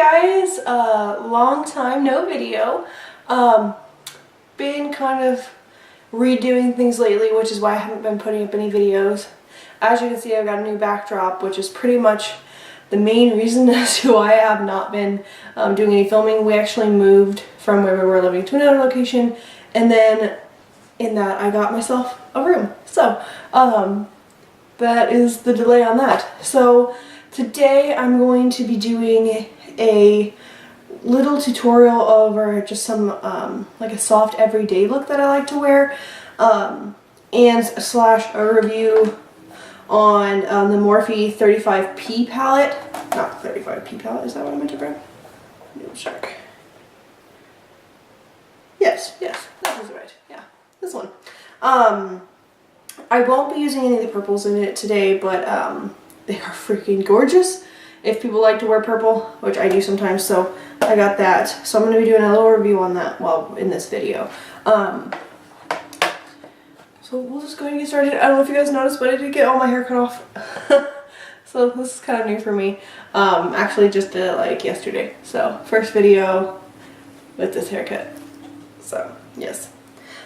guys, long time no video. Been kind of redoing things lately, which is why I haven't been putting up any videos. As you can see, I've got a new backdrop, which is pretty much the main reason as to why I have not been doing any filming. We actually moved from where we were living to another location, and then in that I got myself a room. So that is the delay on that. So today I'm going to be doing a little tutorial over just some like a soft everyday look that I like to wear, and slash a review on the Morphe 35P palette. Not 35P palette, is that what I meant to grab? Let me check. Yes, that was right. Yeah, this one. I won't be using any of the purples in it today, but they are freaking gorgeous. If people like to wear purple, which I do sometimes, so I got that. So I'm going to be doing a little review on that while in this video. So we'll just go ahead and get started. I don't know if you guys noticed, but I did get all my hair cut off. So this is kind of new for me. Actually just did it like yesterday. So first video with this haircut. So yes.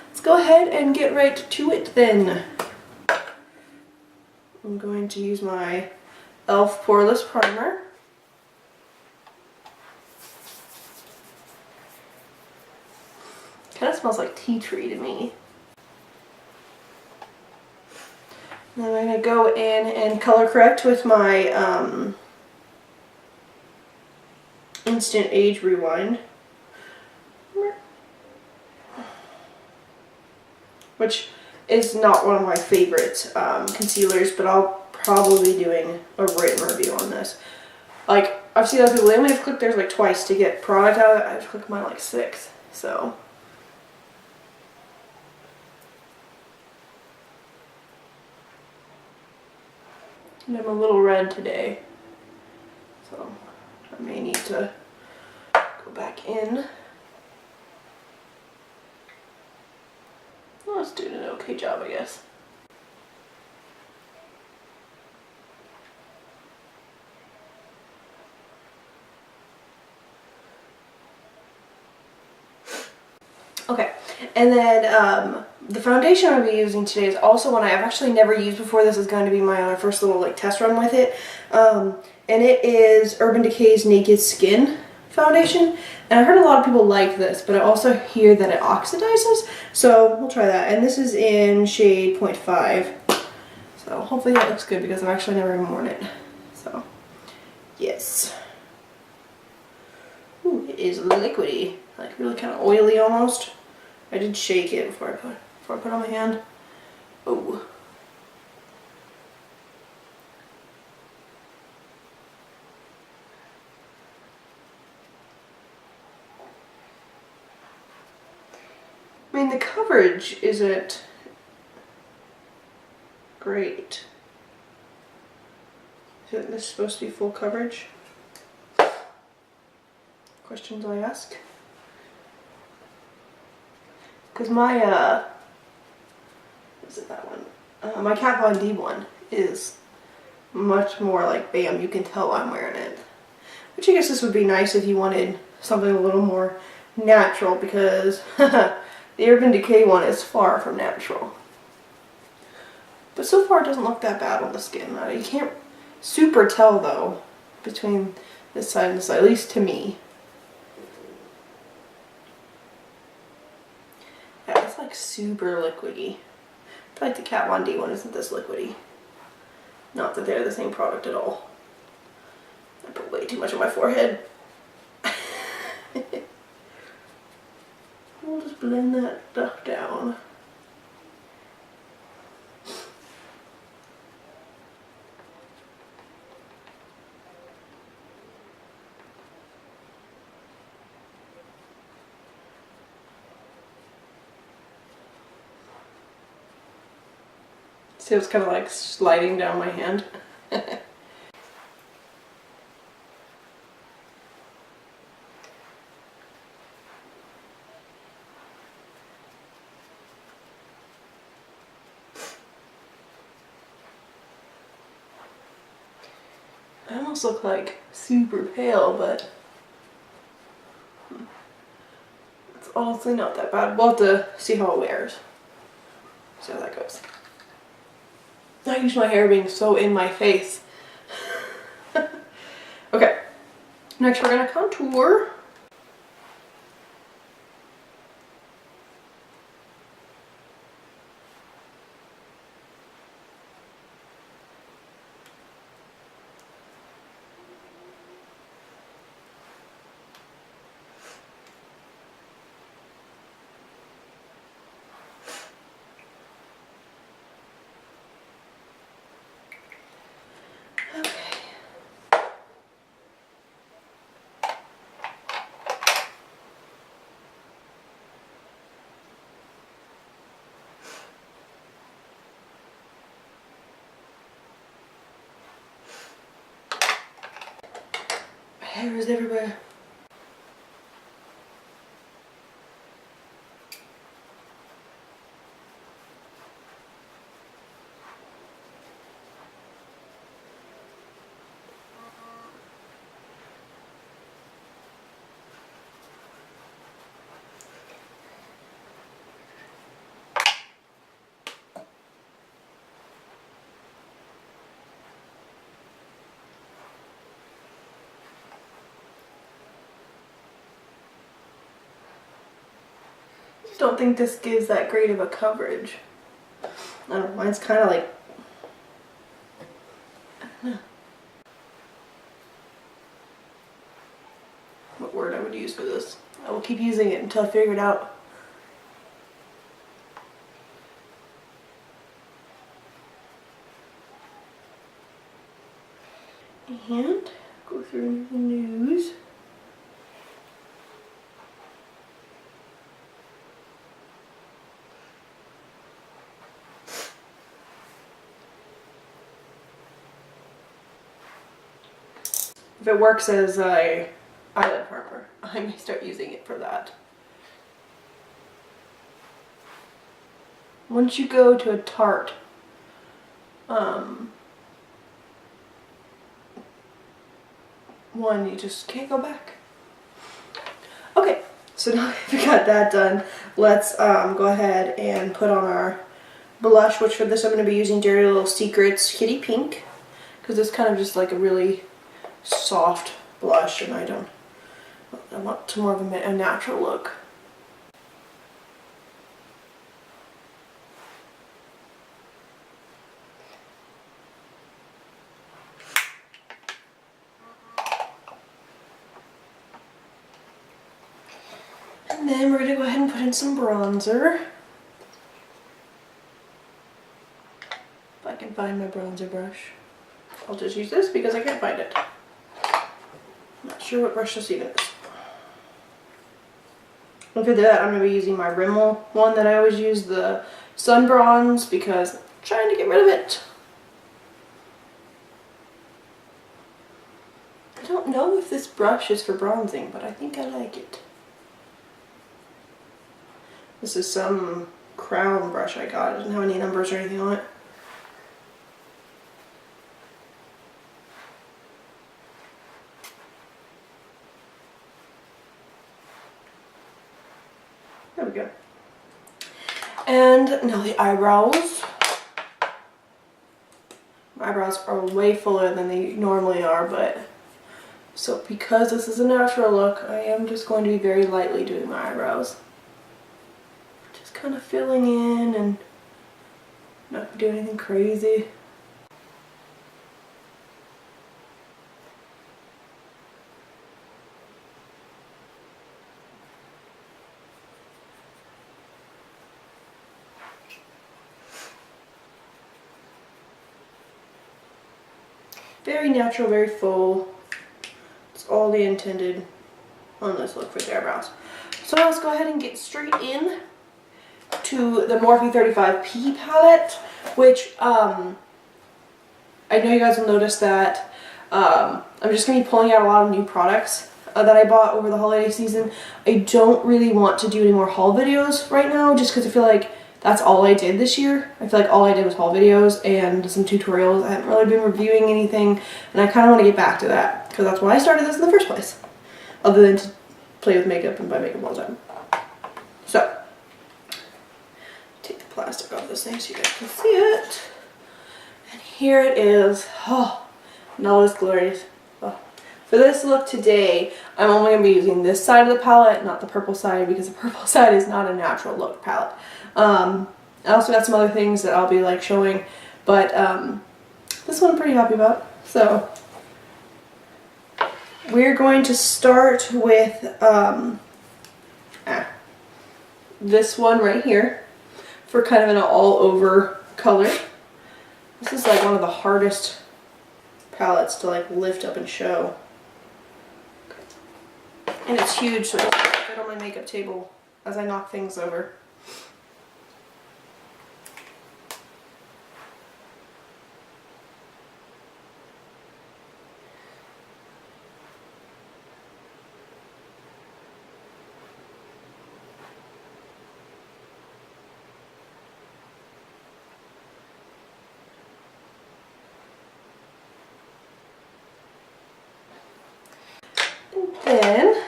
Let's go ahead and get right to it then. I'm going to use my e.l.f. Poreless Primer. Kind of smells like tea tree to me. Then I'm going to go in and color correct with my Instant Age Rewind. Which is not one of my favorite concealers, but I'll probably be doing a written review on this. Like, I've seen other people, they only have to click theirs like twice to get product out of it. I've clicked mine like 6, so. And I'm a little red today, so I may need to go back in. Well, it's doing an okay job, I guess. Okay, and then the foundation I'm going to be using today is also one I've actually never used before. This is going to be my first little like test run with it. And it is Urban Decay's Naked Skin foundation. And I heard a lot of people like this, but I also hear that it oxidizes. So we'll try that. And this is in shade 0.5. So hopefully that looks good because I've actually never even worn it. So yes. Ooh, it is liquidy. Like really kind of oily almost. I did shake it before I put it on my hand. Oh. I mean, the coverage isn't great. Isn't this supposed to be full coverage? Questions I ask. Because my, is it that one? My Kat Von D one is much more like, bam, you can tell I'm wearing it. Which I guess this would be nice if you wanted something a little more natural, because the Urban Decay one is far from natural. But so far it doesn't look that bad on the skin. You can't super tell though between this side and this side, at least to me. Yeah, it's like super liquidy. I feel like the Kat Von D one isn't this liquidy. Not that they're the same product at all. I put way too much on my forehead. We'll just blend that stuff down. See, it's kind of like sliding down my hand. I almost look like super pale, but It's honestly not that bad. We'll have to see how it wears. See how that goes. I use my hair being so in my face. Okay, next we're gonna contour. Hair is everywhere. I don't think this gives that great of a coverage. I don't know, mine's kind of like, I don't know what word I would use for this. I will keep using it until I figure it out. And go through the nose. If it works as a eyelid primer, I may start using it for that. Once you go to a Tarte, one, you just can't go back. Okay, so now we got that done, let's go ahead and put on our blush, which for this I'm going to be using Dirty Little Secrets Kitty Pink, because it's kind of just like a really soft blush, and I want more of a natural look. And then we're going to go ahead and put in some bronzer. If I can find my bronzer brush. I'll just use this because I can't find it. Not sure what brush this even is. And for that, I'm going to be using my Rimmel one that I always use, the Sun Bronze, because I'm trying to get rid of it. I don't know if this brush is for bronzing, but I think I like it. This is some crown brush I got. It doesn't have any numbers or anything on it. There we go. And now the eyebrows. My eyebrows are way fuller than they normally are, but so because this is a natural look, I am just going to be very lightly doing my eyebrows. Just kind of filling in and not doing anything crazy. Very natural, very full. It's all they intended on this look for the eyebrows. So let's go ahead and get straight in to the Morphe 35P palette, which I know you guys will notice that I'm just going to be pulling out a lot of new products that I bought over the holiday season. I don't really want to do any more haul videos right now, just because I feel like that's all I did this year. I feel like all I did was haul videos and some tutorials. I haven't really been reviewing anything, and I kind of want to get back to that, because that's why I started this in the first place. Other than to play with makeup and buy makeup all the time. So, take the plastic off this thing so you guys can see it. And here it is. Oh, no, it's glorious. Oh. For this look today, I'm only going to be using this side of the palette, not the purple side, because the purple side is not a natural look palette. I also got some other things that I'll be like showing, but this one I'm pretty happy about. So we're going to start with this one right here for kind of an all-over color. This is like one of the hardest palettes to like lift up and show. And it's huge, so it doesn't fit on my makeup table as I knock things over. Then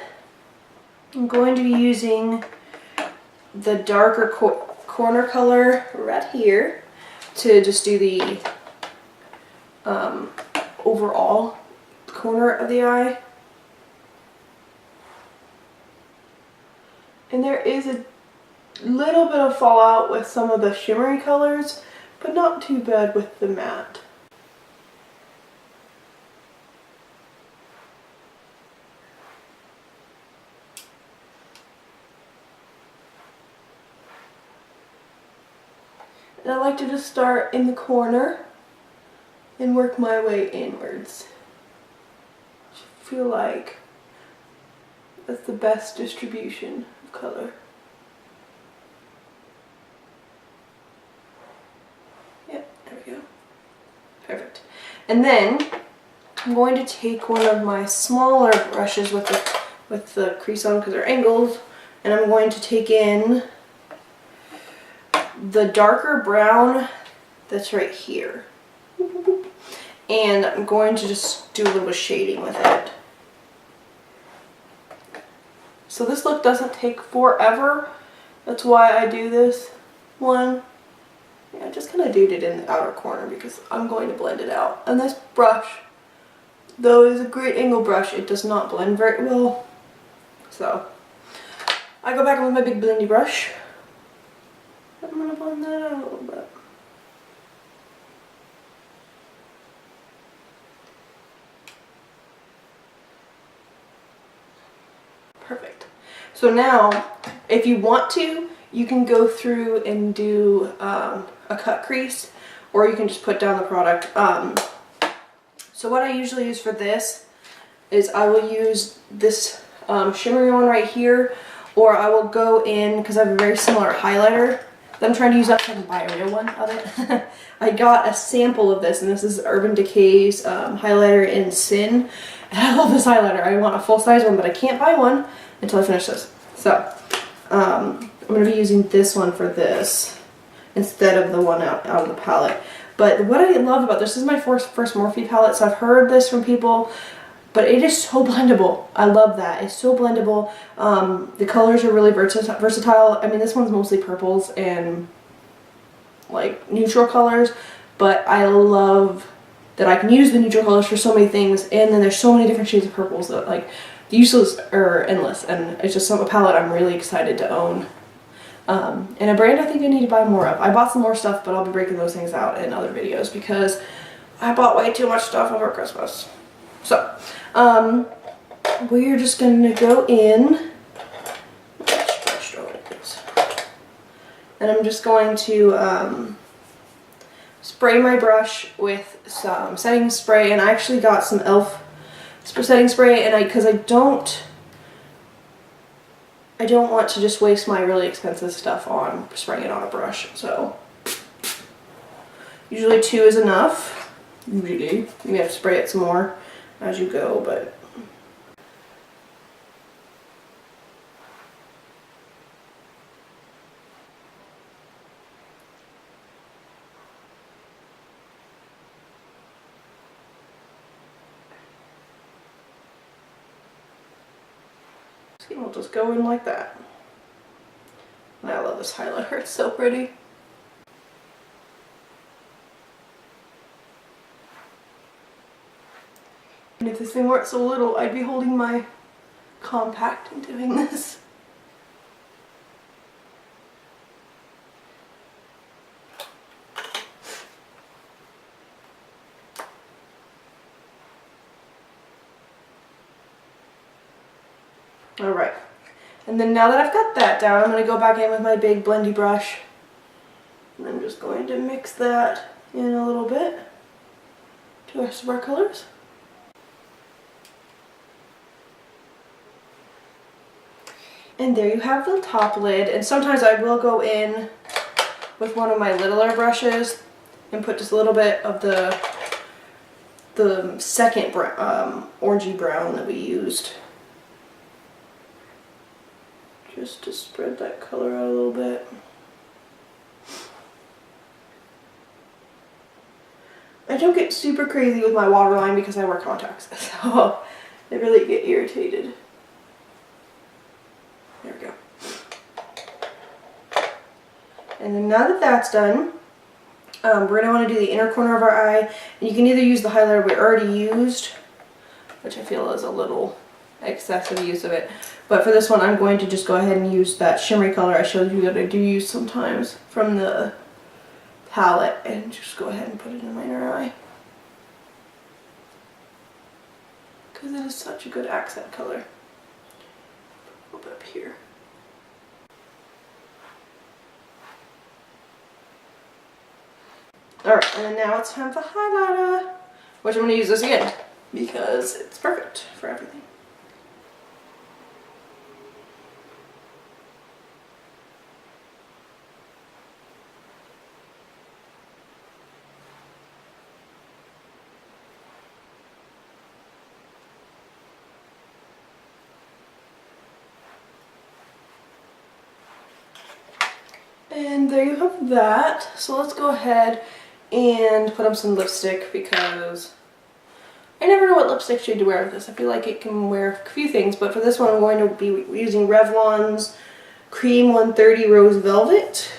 I'm going to be using the darker corner color right here to just do the overall corner of the eye. And there is a little bit of fallout with some of the shimmery colors, but not too bad with the matte. And I like to just start in the corner and work my way inwards. I feel like that's the best distribution of color. Yep, there we go. Perfect. And then I'm going to take one of my smaller brushes with the crease on because they're angled, and I'm going to take in the darker brown that's right here. And I'm going to just do a little shading with it. So this look doesn't take forever. That's why I do this one. Yeah, I just kind of did it in the outer corner because I'm going to blend it out. And this brush, though it is a great angle brush, it does not blend very well. So I go back with my big blendy brush. I'm going to blend that out a little bit. Perfect. So now, if you want to, you can go through and do a cut crease, or you can just put down the product. So what I usually use for this is I will use this shimmery one right here, or I will go in, because I have a very similar highlighter that I'm trying to use up so I can buy a real one of it. I got a sample of this, and this is Urban Decay's highlighter in Sin. And I love this highlighter. I want a full-size one, but I can't buy one until I finish this. So, I'm going to be using this one for this instead of the one out of the palette. But what I love about this is my first Morphe palette, so I've heard this from people, but it is so blendable. I love that. It's so blendable. The colors are really versatile. I mean, this one's mostly purples and like neutral colors, but I love that I can use the neutral colors for so many things, and then there's so many different shades of purples that like the useless are endless, and it's just a palette I'm really excited to own. And a brand I think I need to buy more of. I bought some more stuff, but I'll be breaking those things out in other videos because I bought way too much stuff over Christmas. So, we're just going to go in, and I'm just going to spray my brush with some setting spray, and I actually got some e.l.f. setting spray, and because I don't want to just waste my really expensive stuff on spraying it on a brush. So usually 2 is enough. Usually you may have to spray it some more as you go, but See, we'll just go in like that. And I love this highlighter, it's so pretty. And if this thing weren't so little, I'd be holding my compact and doing this. Alright, and then now that I've got that down, I'm going to go back in with my big blendy brush. And I'm just going to mix that in a little bit to the rest of our colors. And there you have the top lid, and sometimes I will go in with one of my littler brushes and put just a little bit of the second orangey brown that we used. Just to spread that color out a little bit. I don't get super crazy with my waterline because I wear contacts, so I really get irritated. There we go. And then now that that's done, we're going to want to do the inner corner of our eye. And you can either use the highlighter we already used, which I feel is a little excessive use of it. But for this one, I'm going to just go ahead and use that shimmery color I showed you that I do use sometimes from the palette, and just go ahead and put it in my inner eye. Because it is such a good accent color. A little bit up here. Alright, and then now it's time for highlighter, which I'm going to use this again because it's perfect for everything. And there you have that. So let's go ahead and put on some lipstick because I never know what lipstick shade to wear with this. I feel like it can wear a few things, but for this one I'm going to be using Revlon's Cream 130 Rose Velvet.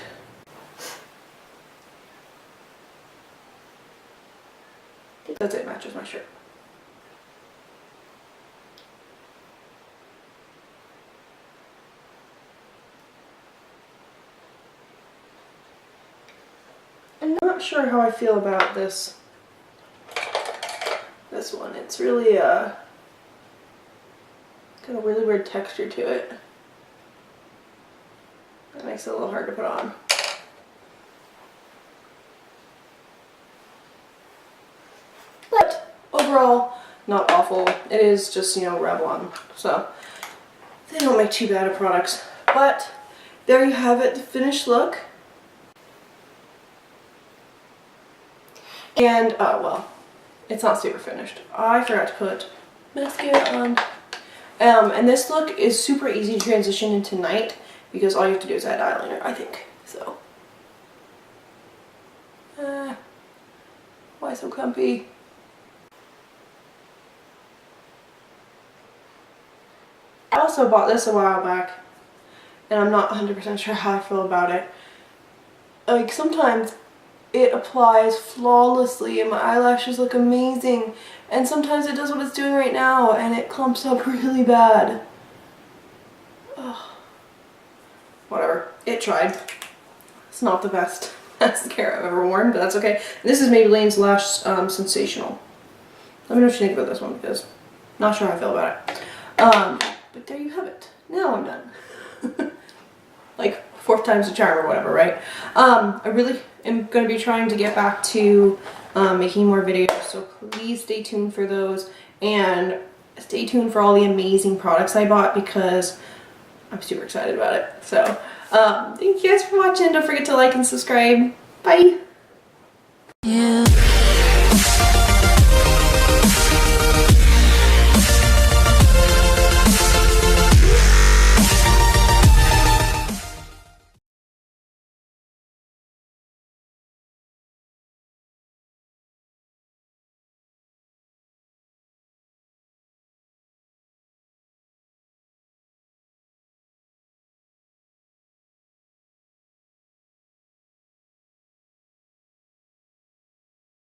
That's it, matches my shirt. I'm not sure how I feel about this one. It's really got a really weird texture to it. That makes it a little hard to put on. But overall, not awful. It is just, you know, Revlon, so they don't make too bad of products. But there you have it, the finished look. And, well, it's not super finished. I forgot to put mascara on. And this look is super easy to transition into night because all you have to do is add eyeliner, I think. So, why so comfy? I also bought this a while back, and I'm not 100% sure how I feel about it. Like, sometimes it applies flawlessly and my eyelashes look amazing, and sometimes it does what it's doing right now and it clumps up really bad. Ugh. Whatever, it tried. It's not the best mascara I've ever worn, but that's okay. This is Maybelline's Lash Sensational. Let me know what you think about this one because I'm not sure how I feel about it. But there you have it. Now I'm done. Like, 4th time's a charm or whatever, right? I really am going to be trying to get back to making more videos, so please stay tuned for those, and stay tuned for all the amazing products I bought because I'm super excited about it. So, thank you guys for watching. Don't forget to like and subscribe. Bye!